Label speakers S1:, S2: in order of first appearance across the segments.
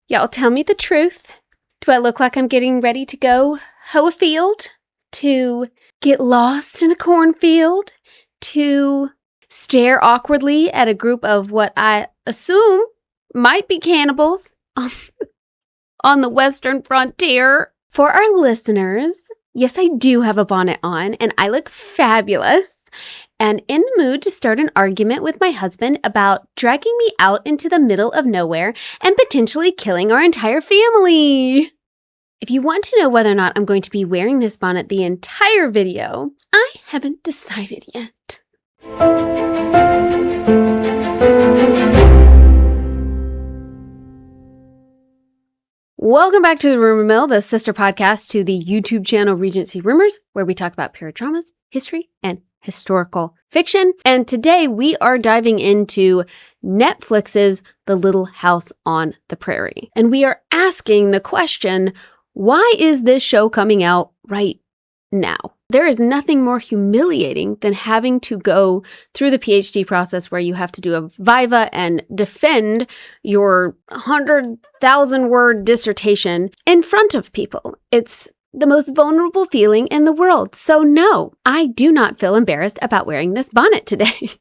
S1: Y'all tell me the truth. Do I look like I'm getting ready to go hoe a field? To get lost in a cornfield? To stare awkwardly at a group of what I assume might be cannibals on the western frontier? For our listeners, yes, I do have a bonnet on and I look fabulous and in the mood to start an argument with my husband about dragging me out into the middle of nowhere and potentially killing our entire family. If you want to know whether or not I'm going to be wearing this bonnet the entire video, I haven't decided yet. Welcome back to the Rumor Mill, the sister podcast to the YouTube channel Regency Rumours, where we talk about period dramas, history, and historical fiction. And today we are diving into Netflix's The Little House on the Prairie. And we are asking the question, why is this show coming out right now? There is nothing more humiliating than having to go through the PhD process where you have to do a viva and defend your 100,000-word dissertation in front of people. It's the most vulnerable feeling in the world. So no, I do not feel embarrassed about wearing this bonnet today.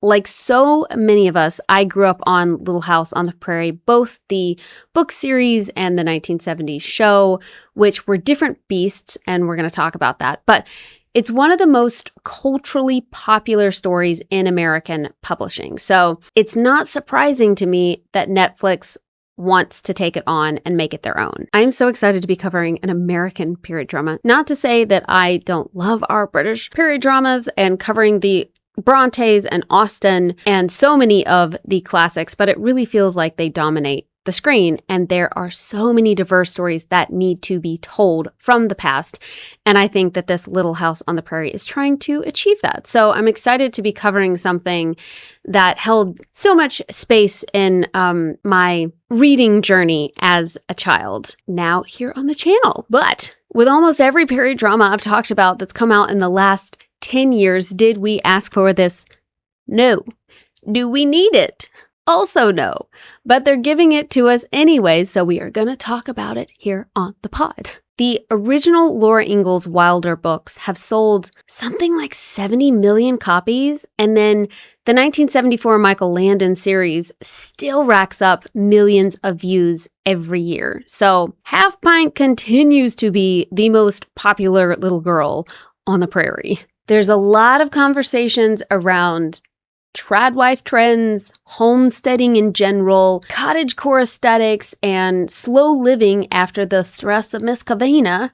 S1: Like so many of us, I grew up on Little House on the Prairie, both the book series and the 1970s show, which were different beasts, and we're going to talk about that. But it's one of the most culturally popular stories in American publishing. So it's not surprising to me that Netflix wants to take it on and make it their own. I am so excited to be covering an American period drama. Not to say that I don't love our British period dramas and covering the Brontes and Austen and so many of the classics, but it really feels like they dominate the screen, and there are so many diverse stories that need to be told from the past, and I think that this Little House on the Prairie is trying to achieve that. So I'm excited to be covering something that held so much space in my reading journey as a child, now here on the channel. But with almost every period drama I've talked about that's come out in the last 10 years, did we ask for this? No. Do we need it? Also no. But they're giving it to us anyway, so we are going to talk about it here on the pod. The original Laura Ingalls Wilder books have sold something like 70 million copies, and then the 1974 Michael Landon series still racks up millions of views every year. So Half Pint continues to be the most popular little girl on the prairie. There's a lot of conversations around tradwife trends, homesteading in general, cottagecore aesthetics, and slow living after the stress of Miss Cavina.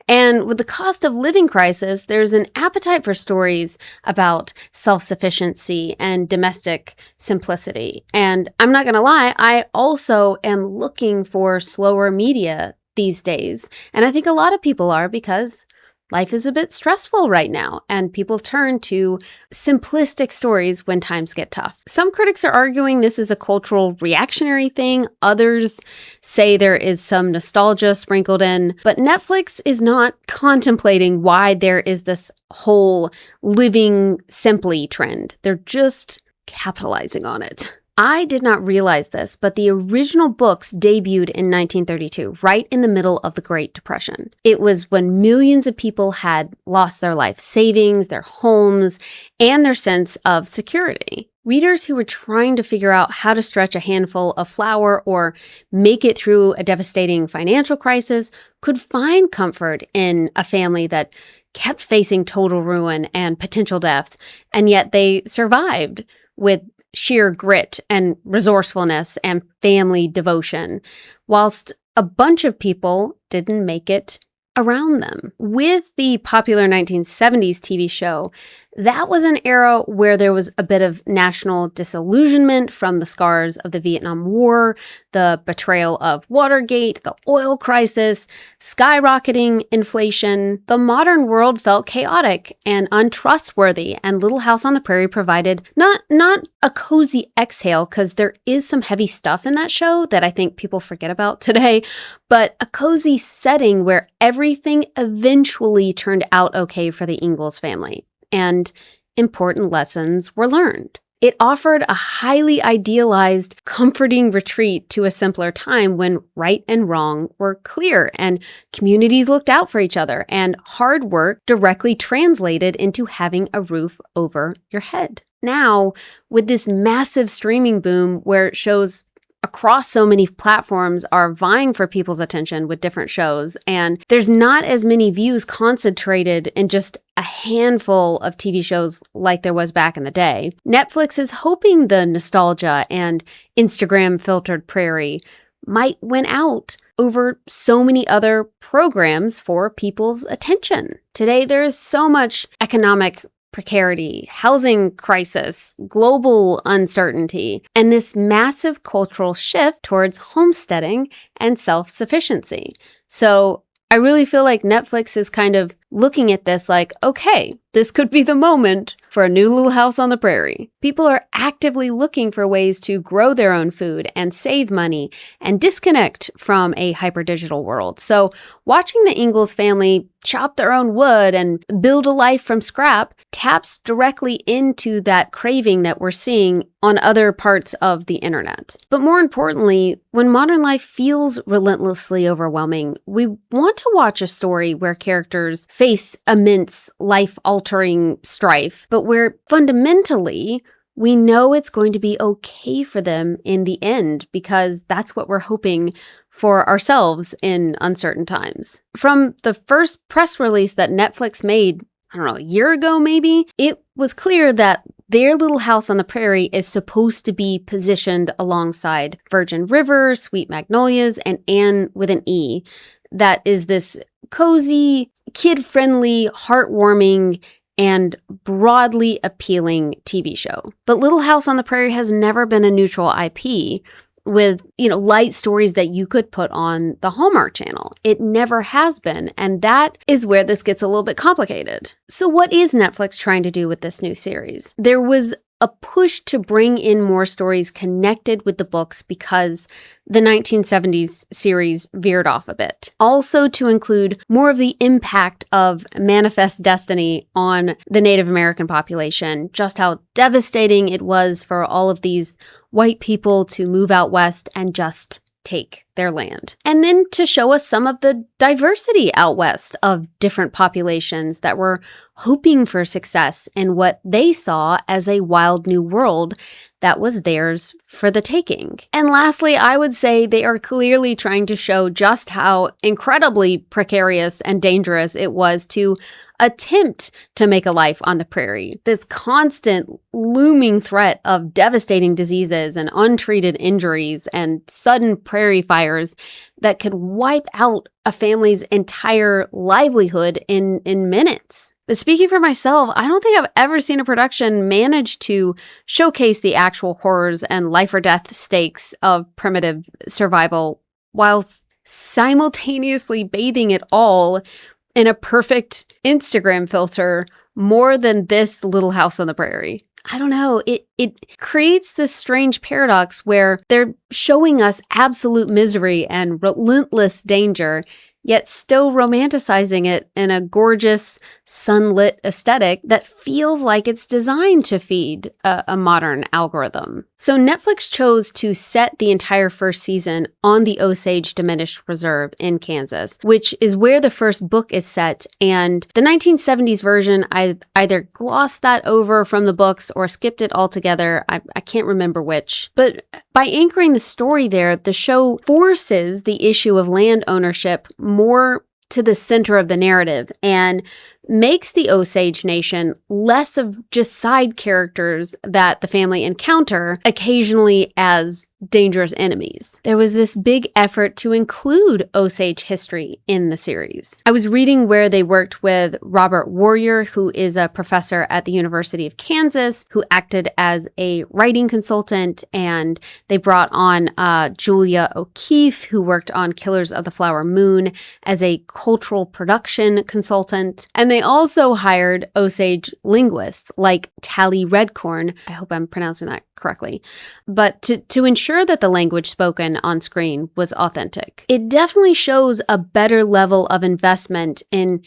S1: And with the cost of living crisis, there's an appetite for stories about self-sufficiency and domestic simplicity. And I'm not going to lie, I also am looking for slower media these days. And I think a lot of people are, because life is a bit stressful right now, and people turn to simplistic stories when times get tough. Some critics are arguing this is a cultural reactionary thing. Others say there is some nostalgia sprinkled in. But Netflix is not contemplating why there is this whole living simply trend. They're just capitalizing on it. I did not realize this, but the original books debuted in 1932, right in the middle of the Great Depression. It was when millions of people had lost their life savings, their homes, and their sense of security. Readers who were trying to figure out how to stretch a handful of flour or make it through a devastating financial crisis could find comfort in a family that kept facing total ruin and potential death, and yet they survived with sheer grit and resourcefulness and family devotion, whilst a bunch of people didn't make it around them. With the popular 1970s TV show, that was an era where there was a bit of national disillusionment from the scars of the Vietnam War, the betrayal of Watergate, the oil crisis, skyrocketing inflation. The modern world felt chaotic and untrustworthy, and Little House on the Prairie provided not a cozy exhale, because there is some heavy stuff in that show that I think people forget about today, but a cozy setting where everything eventually turned out okay for the Ingalls family, and important lessons were learned. It offered a highly idealized, comforting retreat to a simpler time when right and wrong were clear and communities looked out for each other and hard work directly translated into having a roof over your head. Now, with this massive streaming boom where shows across so many platforms are vying for people's attention with different shows, and there's not as many views concentrated in just a handful of TV shows like there was back in the day, Netflix is hoping the nostalgia and Instagram-filtered Prairie might win out over so many other programs for people's attention. Today, there is so much economic precarity, housing crisis, global uncertainty, and this massive cultural shift towards homesteading and self-sufficiency. So I really feel like Netflix is kind of looking at this like, okay, this could be the moment for a new Little House on the Prairie. People are actively looking for ways to grow their own food and save money and disconnect from a hyper-digital world. So watching the Ingalls family chop their own wood and build a life from scrap taps directly into that craving that we're seeing on other parts of the internet. But more importantly, when modern life feels relentlessly overwhelming, we want to watch a story where characters face immense life-altering strife, but where fundamentally we know it's going to be okay for them in the end, because that's what we're hoping for ourselves in uncertain times. From the first press release that Netflix made, I don't know, a year ago maybe, it was clear that their Little House on the Prairie is supposed to be positioned alongside Virgin River, Sweet Magnolias, and Anne with an E. That is this cozy, kid-friendly, heartwarming, and broadly appealing TV show. But Little House on the Prairie has never been a neutral IP with, light stories that you could put on the Hallmark Channel. It never has been, and that is where this gets a little bit complicated. So what is Netflix trying to do with this new series? There was a push to bring in more stories connected with the books because the 1970s series veered off a bit. Also to include more of the impact of Manifest Destiny on the Native American population, just how devastating it was for all of these white people to move out west and just take their land. And then to show us some of the diversity out west of different populations that were hoping for success in what they saw as a wild new world that was theirs for the taking. And lastly, I would say they are clearly trying to show just how incredibly precarious and dangerous it was to attempt to make a life on the prairie. This constant looming threat of devastating diseases and untreated injuries and sudden prairie fires that could wipe out a family's entire livelihood in minutes. But speaking for myself, I don't think I've ever seen a production manage to showcase the actual horrors and life or death stakes of primitive survival while simultaneously bathing it all in a perfect Instagram filter more than this Little House on the Prairie. I don't know, it creates this strange paradox where they're showing us absolute misery and relentless danger, yet still romanticizing it in a gorgeous, sunlit aesthetic that feels like it's designed to feed a modern algorithm. So Netflix chose to set the entire first season on the Osage Diminished Reserve in Kansas, which is where the first book is set, and the 1970s version either glossed that over from the books or skipped it altogether. I can't remember which. But by anchoring the story there, the show forces the issue of land ownership more to the center of the narrative and makes the Osage Nation less of just side characters that the family encounter occasionally as dangerous enemies. There was this big effort to include Osage history in the series. I was reading where they worked with Robert Warrior, who is a professor at the University of Kansas, who acted as a writing consultant, and they brought on Julia O'Keefe, who worked on Killers of the Flower Moon as a cultural production consultant. And they also hired Osage linguists like Tally Redcorn. I hope I'm pronouncing that correctly. But to ensure that the language spoken on screen was authentic. It definitely shows a better level of investment in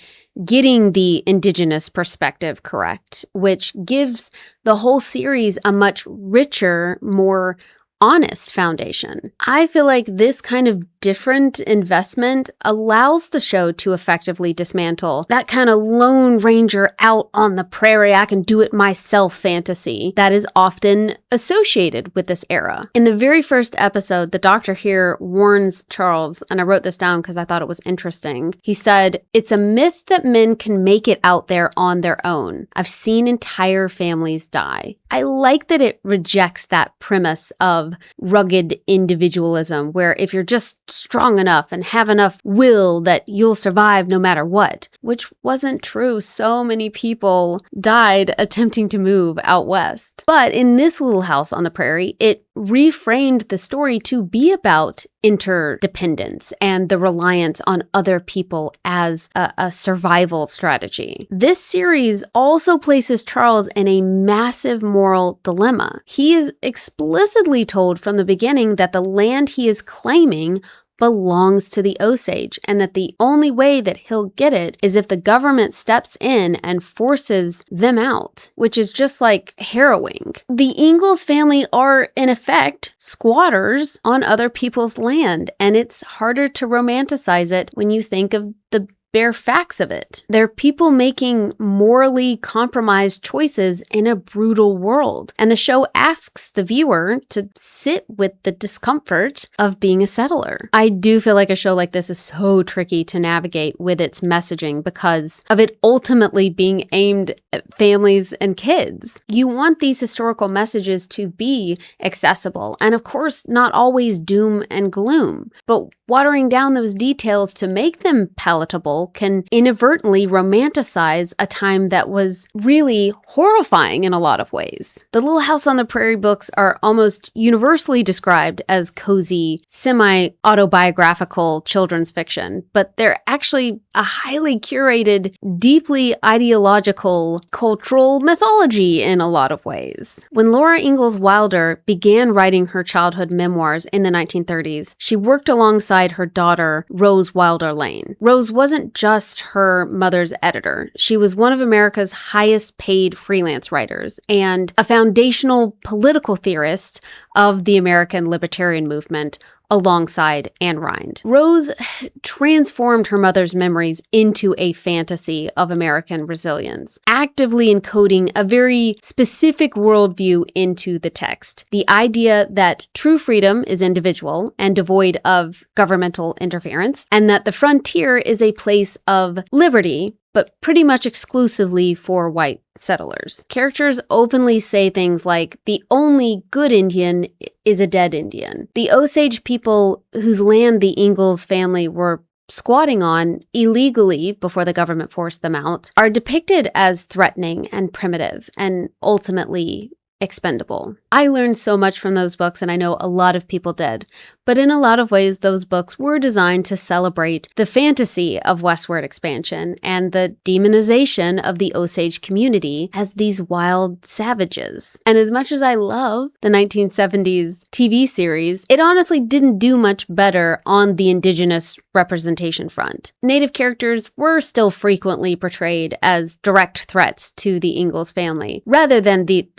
S1: getting the indigenous perspective correct, which gives the whole series a much richer, more honest foundation. I feel like this kind of different investment allows the show to effectively dismantle that kind of Lone Ranger out on the prairie, I can do it myself fantasy that is often associated with this era. In the very first episode, the doctor here warns Charles, and I wrote this down because I thought it was interesting. He said, "It's a myth that men can make it out there on their own. I've seen entire families die." I like that it rejects that premise of rugged individualism, where if you're just strong enough and have enough will that you'll survive no matter what, which wasn't true. So many people died attempting to move out west. But in this Little House on the Prairie, it reframed the story to be about interdependence and the reliance on other people as a survival strategy. This series also places Charles in a massive moral dilemma. He is explicitly told from the beginning that the land he is claiming belongs to the Osage, and that the only way that he'll get it is if the government steps in and forces them out, which is just like harrowing. The Ingalls family are, in effect, squatters on other people's land, and it's harder to romanticize it when you think of the bare facts of it. They're people making morally compromised choices in a brutal world. And the show asks the viewer to sit with the discomfort of being a settler. I do feel like a show like this is so tricky to navigate with its messaging because of it ultimately being aimed at families and kids. You want these historical messages to be accessible and, of course, not always doom and gloom. But watering down those details to make them palatable can inadvertently romanticize a time that was really horrifying in a lot of ways. The Little House on the Prairie books are almost universally described as cozy, semi-autobiographical children's fiction, but they're actually a highly curated, deeply ideological cultural mythology in a lot of ways. When Laura Ingalls Wilder began writing her childhood memoirs in the 1930s, she worked alongside her daughter, Rose Wilder Lane. Rose wasn't just her mother's editor. She was one of America's highest paid freelance writers and a foundational political theorist of the American libertarian movement alongside Anne Rind. Rose transformed her mother's memories into a fantasy of American resilience, actively encoding a very specific worldview into the text. The idea that true freedom is individual and devoid of governmental interference, and that the frontier is a place of liberty, but pretty much exclusively for white settlers. Characters openly say things like, the only good Indian is a dead Indian. The Osage people whose land the Ingalls family were squatting on illegally before the government forced them out are depicted as threatening and primitive and ultimately expendable. I learned so much from those books, and I know a lot of people did. But in a lot of ways, those books were designed to celebrate the fantasy of westward expansion and the demonization of the Osage community as these wild savages. And as much as I love the 1970s TV series, it honestly didn't do much better on the indigenous representation front. Native characters were still frequently portrayed as direct threats to the Ingalls family, rather than the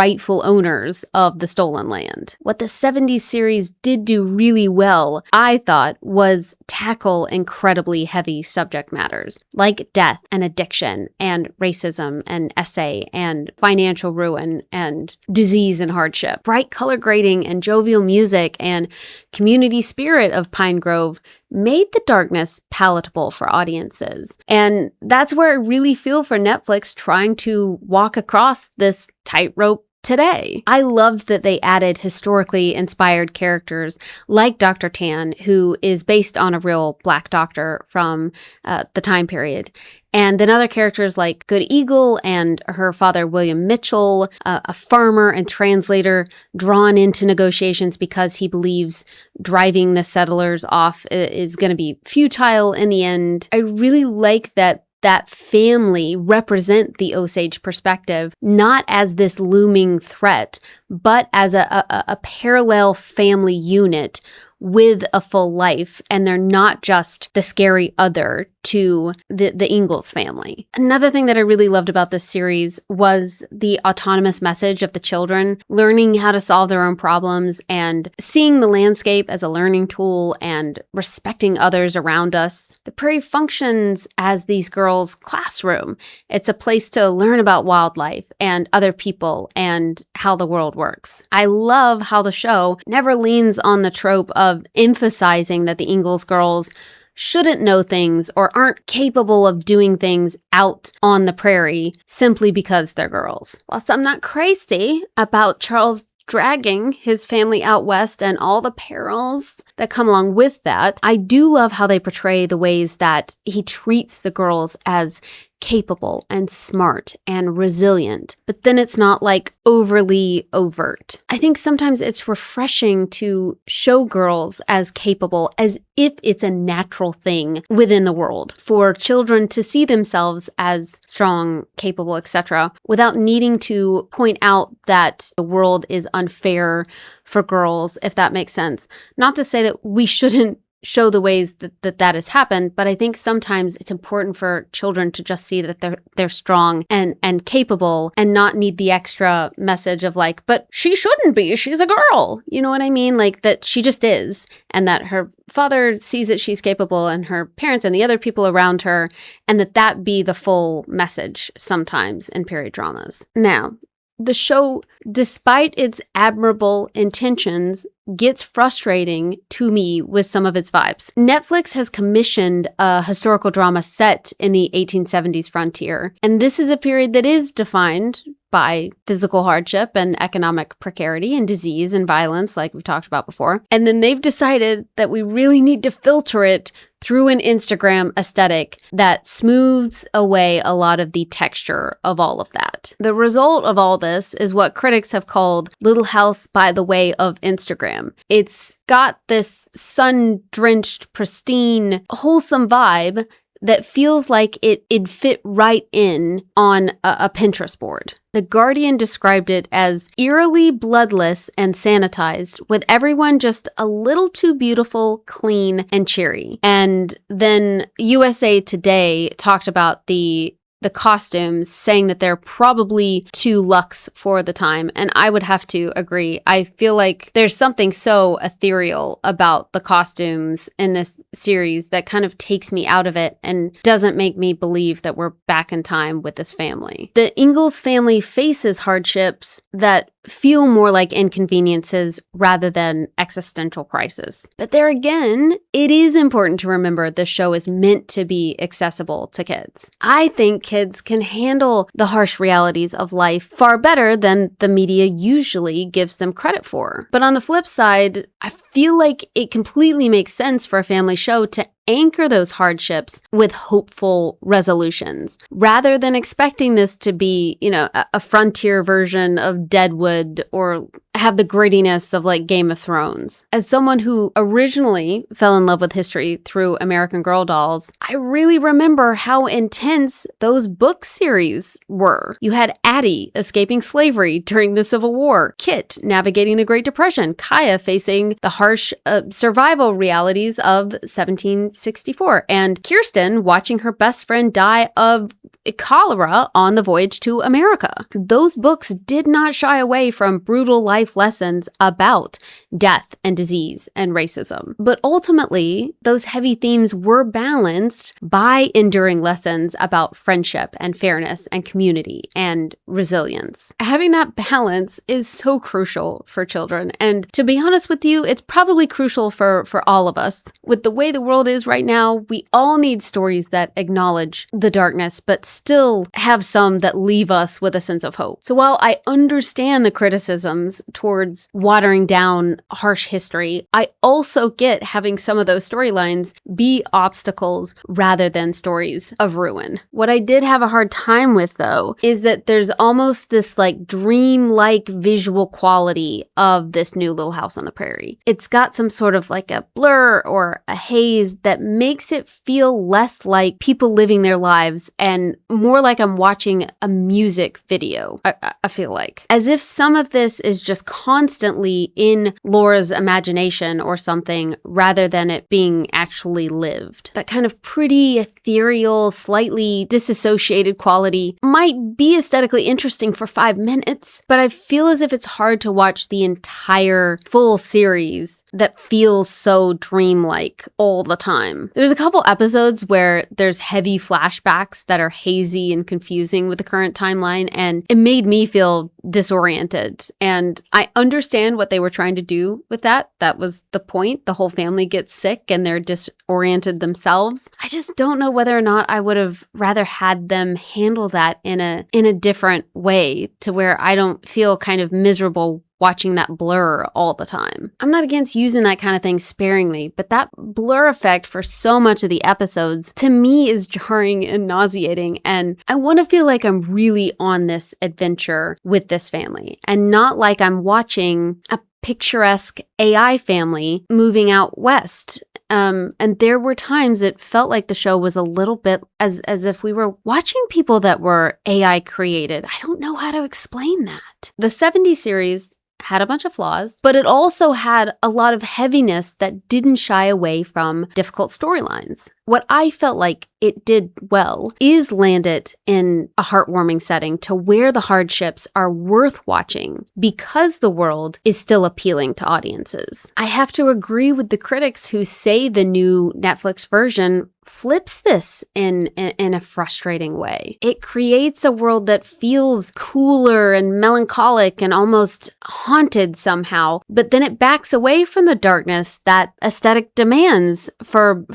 S1: rightful owners of the stolen land. What the 70s series did do really well, I thought, was tackle incredibly heavy subject matters like death and addiction and racism and essay and financial ruin and disease and hardship. Bright color grading and jovial music and community spirit of Pine Grove made the darkness palatable for audiences. And that's where I really feel for Netflix trying to walk across this tightrope today. I loved that they added historically inspired characters like Dr. Tan, who is based on a real Black doctor from the time period. And then other characters like Good Eagle and her father, William Mitchell, a farmer and translator drawn into negotiations because he believes driving the settlers off is going to be futile in the end. I really like that that family represent the Osage perspective, not as this looming threat, but as a parallel family unit with a full life, and they're not just the scary other to the Ingalls family. Another thing that I really loved about this series was the autonomous message of the children learning how to solve their own problems and seeing the landscape as a learning tool and respecting others around us. The Prairie functions as these girls' classroom. It's a place to learn about wildlife and other people and how the world works. I love how the show never leans on the trope of emphasizing that the Ingalls girls shouldn't know things or aren't capable of doing things out on the prairie simply because they're girls. Whilst I'm not crazy about Charles dragging his family out west and all the perils that come along with that, I do love how they portray the ways that he treats the girls as capable and smart and resilient, but then it's not like overly overt. I think sometimes it's refreshing to show girls as capable as if it's a natural thing within the world for children to see themselves as strong, capable, etc., without needing to point out that the world is unfair for girls, if that makes sense. Not to say that we shouldn't show the ways that has happened, but I think sometimes it's important for children to just see that they're strong and capable and not need the extra message of like, but she shouldn't be, she's a girl. You know what I mean? Like that she just is, and that her father sees that she's capable and her parents and the other people around her, and that be the full message sometimes in period dramas. Now, the show, despite its admirable intentions, gets frustrating to me with some of its vibes. Netflix has commissioned a historical drama set in the 1870s frontier, and this is a period that is defined by physical hardship and economic precarity and disease and violence, like we talked about before. And then they've decided that we really need to filter it through an Instagram aesthetic that smooths away a lot of the texture of all of that. The result of all this is what critics have called Little House by the way of Instagram. It's got this sun-drenched, pristine, wholesome vibe that feels like it'd fit right in on a Pinterest board. The Guardian described it as eerily bloodless and sanitized, with everyone just a little too beautiful, clean, and cheery. And then USA Today talked about the costumes, saying that they're probably too luxe for the time. And I would have to agree. I feel like there's something so ethereal about the costumes in this series that kind of takes me out of it and doesn't make me believe that we're back in time with this family. The Ingalls family faces hardships that feel more like inconveniences rather than existential crisis. But there again, it is important to remember the show is meant to be accessible to kids. I think kids can handle the harsh realities of life far better than the media usually gives them credit for. But on the flip side, I feel like it completely makes sense for a family show to anchor those hardships with hopeful resolutions, rather than expecting this to be, a frontier version of Deadwood or have the grittiness of like Game of Thrones. As someone who originally fell in love with history through American Girl dolls, I really remember how intense those book series were. You had Addie escaping slavery during the Civil War, Kit navigating the Great Depression, Kaya facing the harsh survival realities of 1764, and Kirsten watching her best friend die of cholera on the voyage to America. Those books did not shy away from brutal life lessons about death and disease and racism. But ultimately, those heavy themes were balanced by enduring lessons about friendship and fairness and community and resilience. Having that balance is so crucial for children. And to be honest with you, it's probably crucial for all of us. With the way the world is right now, we all need stories that acknowledge the darkness, but still have some that leave us with a sense of hope. So while I understand the criticisms towards watering down harsh history, I also get having some of those storylines be obstacles rather than stories of ruin. What I did have a hard time with, though, is that there's almost this like dream-like visual quality of this new Little House on the Prairie. It's got some sort of like a blur or a haze that that makes it feel less like people living their lives and more like I'm watching a music video, I feel like. As if some of this is just constantly in Laura's imagination or something rather than it being actually lived. That kind of pretty ethereal, slightly disassociated quality might be aesthetically interesting for 5 minutes, but I feel as if it's hard to watch the entire full series that feels so dreamlike all the time. There's a couple episodes where there's heavy flashbacks that are hazy and confusing with the current timeline, and it made me feel disoriented. And I understand what they were trying to do with that. That was the point. The whole family gets sick and they're disoriented themselves. I just don't know whether or not I would have rather had them handle that in a different way to where I don't feel kind of miserable watching that blur all the time. I'm not against using that kind of thing sparingly, but that blur effect for so much of the episodes to me is jarring and nauseating, and I want to feel like I'm really on this adventure with this family and not like I'm watching a picturesque AI family moving out west. And there were times it felt like the show was a little bit as if we were watching people that were AI created. I don't know how to explain that. The 70s series had a bunch of flaws, but it also had a lot of heaviness that didn't shy away from difficult storylines. What I felt like it did well is land it in a heartwarming setting to where the hardships are worth watching because the world is still appealing to audiences. I have to agree with the critics who say the new Netflix version flips this in a frustrating way. It creates a world that feels cooler and melancholic and almost haunted somehow, but then it backs away from the darkness that aesthetic demands for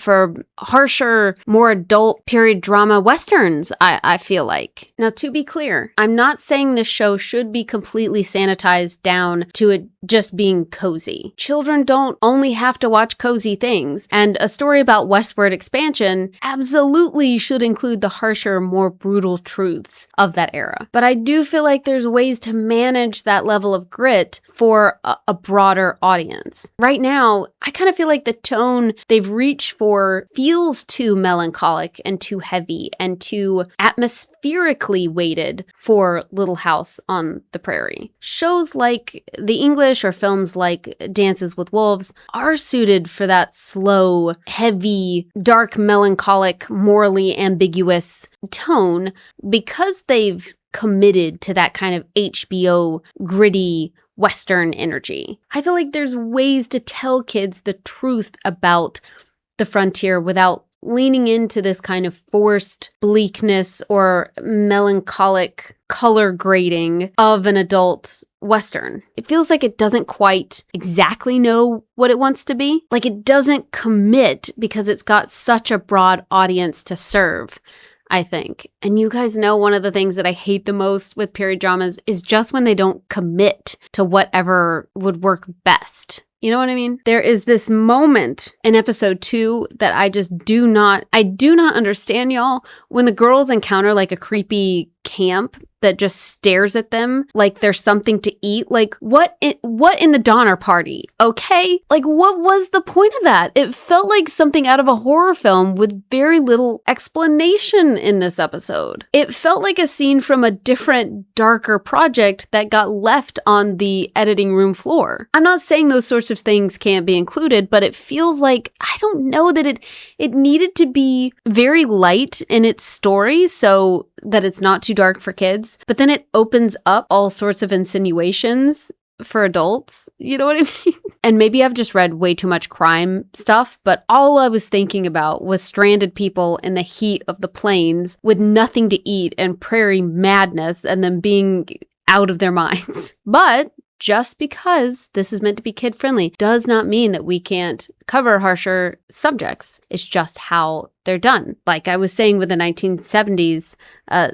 S1: harsher, more adult period drama westerns, I feel like. Now, to be clear, I'm not saying this show should be completely sanitized down to it just being cozy. Children don't only have to watch cozy things, and a story about westward expansion absolutely should include the harsher, more brutal truths of that era. But I do feel like there's ways to manage that level of grit for a broader audience. Right now, I kind of feel like the tone they've reached for feels too melancholic and too heavy and too atmospherically weighted for Little House on the Prairie. Shows like The English or films like Dances with Wolves are suited for that slow, heavy, dark, melancholic, morally ambiguous tone because they've committed to that kind of HBO gritty Western energy. I feel like there's ways to tell kids the truth about the frontier without leaning into this kind of forced bleakness or melancholic color grading of an adult Western. It feels like it doesn't quite exactly know what it wants to be. Like it doesn't commit because it's got such a broad audience to serve, I think. And you guys know one of the things that I hate the most with period dramas is just when they don't commit to whatever would work best. You know what I mean? There is this moment in episode 2 that I do not understand, y'all, when the girls encounter like a creepy camp that just stares at them like there's something to eat. Like, what in the Donner Party? Okay? Like, what was the point of that? It felt like something out of a horror film with very little explanation in this episode. It felt like a scene from a different, darker project that got left on the editing room floor. I'm not saying those sorts of things can't be included, but it feels like, I don't know, that it needed to be very light in its story so that it's not too dark for kids, but then it opens up all sorts of insinuations for adults. You know what I mean? And maybe I've just read way too much crime stuff, but all I was thinking about was stranded people in the heat of the plains with nothing to eat and prairie madness and them being out of their minds. But just because this is meant to be kid-friendly does not mean that we can't cover harsher subjects. It's just how they're done. Like I was saying with the 1970s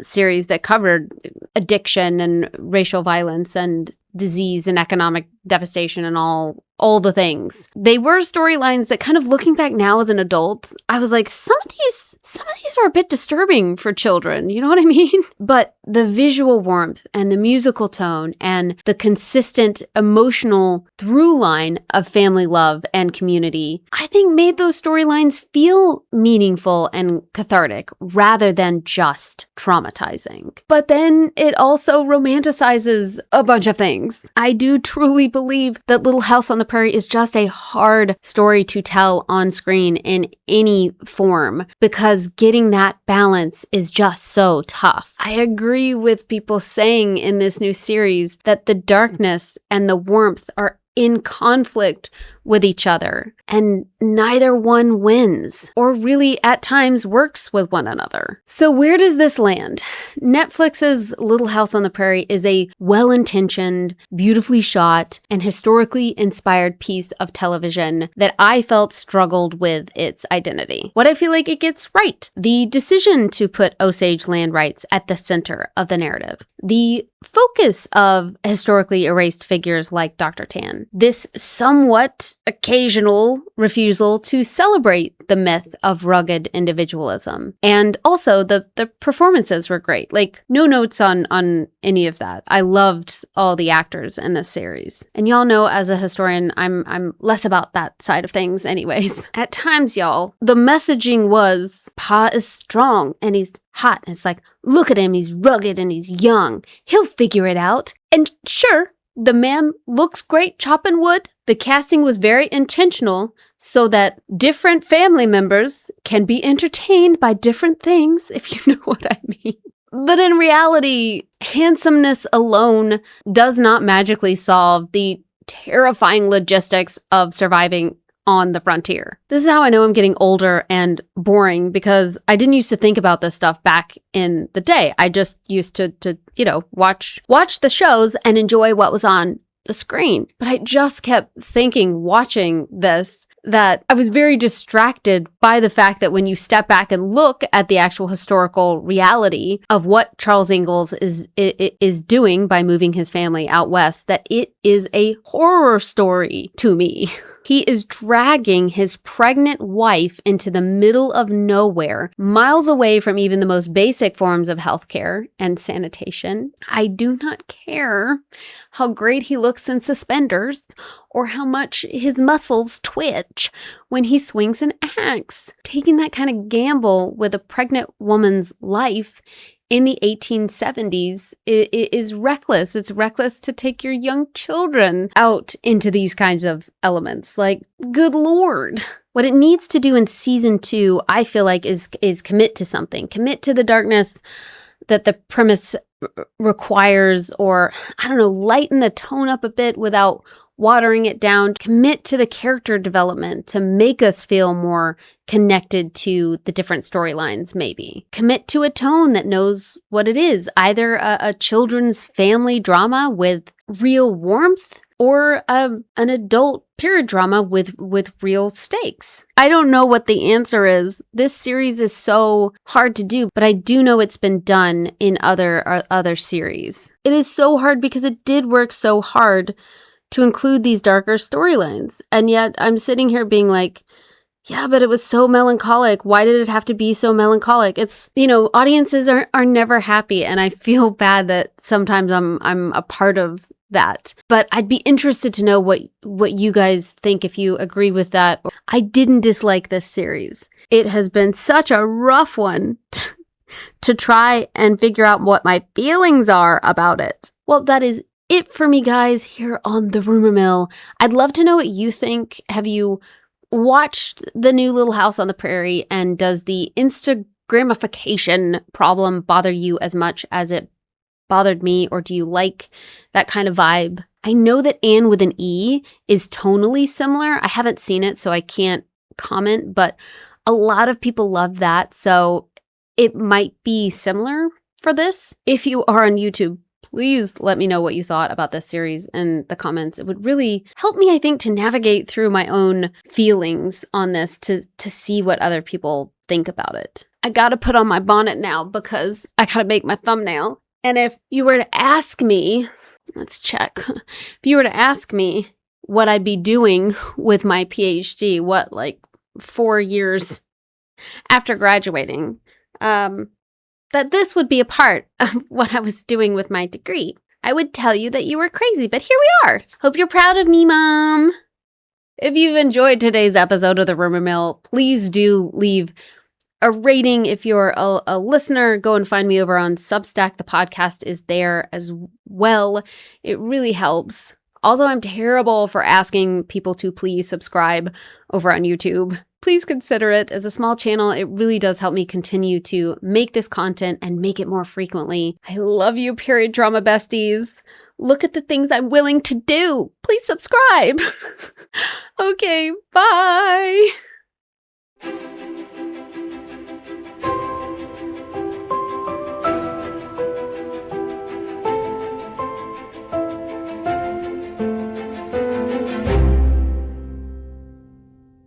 S1: series that covered addiction and racial violence and disease and economic devastation and all the things. They were storylines that kind of looking back now as an adult, I was like, some of these some of these are a bit disturbing for children, you know what I mean? But the visual warmth and the musical tone and the consistent emotional through line of family love and community, I think made those storylines feel meaningful and cathartic rather than just traumatizing. But then it also romanticizes a bunch of things. I do truly believe that Little House on the Prairie is just a hard story to tell on screen in any form because getting that balance is just so tough. I agree with people saying in this new series that the darkness and the warmth are in conflict with each other, and neither one wins or really at times works with one another. So where does this land? Netflix's Little House on the Prairie is a well-intentioned, beautifully shot, and historically inspired piece of television that I felt struggled with its identity. What I feel like it gets right: the decision to put Osage land rights at the center of the narrative, the focus of historically erased figures like Dr. Tan, this somewhat occasional refusal to celebrate the myth of rugged individualism. And also the performances were great. Like, no notes on any of that. I loved all the actors in this series. And y'all know, as a historian, I'm less about that side of things anyways. At times, y'all, the messaging was, Pa is strong and he's hot. And it's like, look at him, he's rugged and he's young. He'll figure it out. And sure, the man looks great chopping wood. The casting was very intentional so that different family members can be entertained by different things, if you know what I mean. But in reality, handsomeness alone does not magically solve the terrifying logistics of surviving on the frontier. This is how I know I'm getting older and boring, because I didn't used to think about this stuff back in the day. I just used to watch the shows and enjoy what was on the screen. But I just kept thinking, watching this, that I was very distracted by the fact that when you step back and look at the actual historical reality of what Charles Ingalls is doing by moving his family out west, that it is a horror story to me. He is dragging his pregnant wife into the middle of nowhere, miles away from even the most basic forms of healthcare and sanitation. I do not care how great he looks in suspenders or how much his muscles twitch when he swings an axe. Taking that kind of gamble with a pregnant woman's life in the 1870s is reckless. It's reckless to take your young children out into these kinds of elements. Like, good Lord. What it needs to do in season 2, I feel like, is commit to something. Commit to the darkness that the premise requires, or, I don't know, lighten the tone up a bit without watering it down. Commit to the character development to make us feel more connected to the different storylines, maybe. Commit to a tone that knows what it is, either a children's family drama with real warmth or an adult period drama with real stakes. I don't know what the answer is. This series is so hard to do, but I do know it's been done in other series. It is so hard because it did work so hard to include these darker storylines. And yet I'm sitting here being like, yeah, but it was so melancholic. Why did it have to be so melancholic? It's, audiences are never happy. And I feel bad that sometimes I'm a part of that. But I'd be interested to know what you guys think, if you agree with that. I didn't dislike this series. It has been such a rough one to try and figure out what my feelings are about it. Well, that is it for me, guys, here on the Rumor Mill. I'd love to know what you think. Have you watched the new Little House on the Prairie, and does the Instagramification problem bother you as much as it bothered me, or do you like that kind of vibe? I know that Anne with an E is tonally similar. I haven't seen it, so I can't comment, but a lot of people love that, so it might be similar for this. If you are on YouTube, please let me know what you thought about this series in the comments. It would really help me, I think, to navigate through my own feelings on this, to see what other people think about it. I gotta put on my bonnet now because I gotta make my thumbnail. And if you were to ask me, let's check. If you were to ask me what I'd be doing with my PhD, 4 years after graduating, that this would be a part of what I was doing with my degree, I would tell you that you were crazy, but here we are. Hope you're proud of me, Mom. If you've enjoyed today's episode of the Rumor Mill, please do leave a rating. If you're a listener, go and find me over on Substack. The podcast is there as well. It really helps. Also, I'm terrible for asking people to please subscribe over on YouTube. Please consider it. As a small channel, it really does help me continue to make this content and make it more frequently. I love you, period drama besties. Look at the things I'm willing to do. Please subscribe. Okay, bye.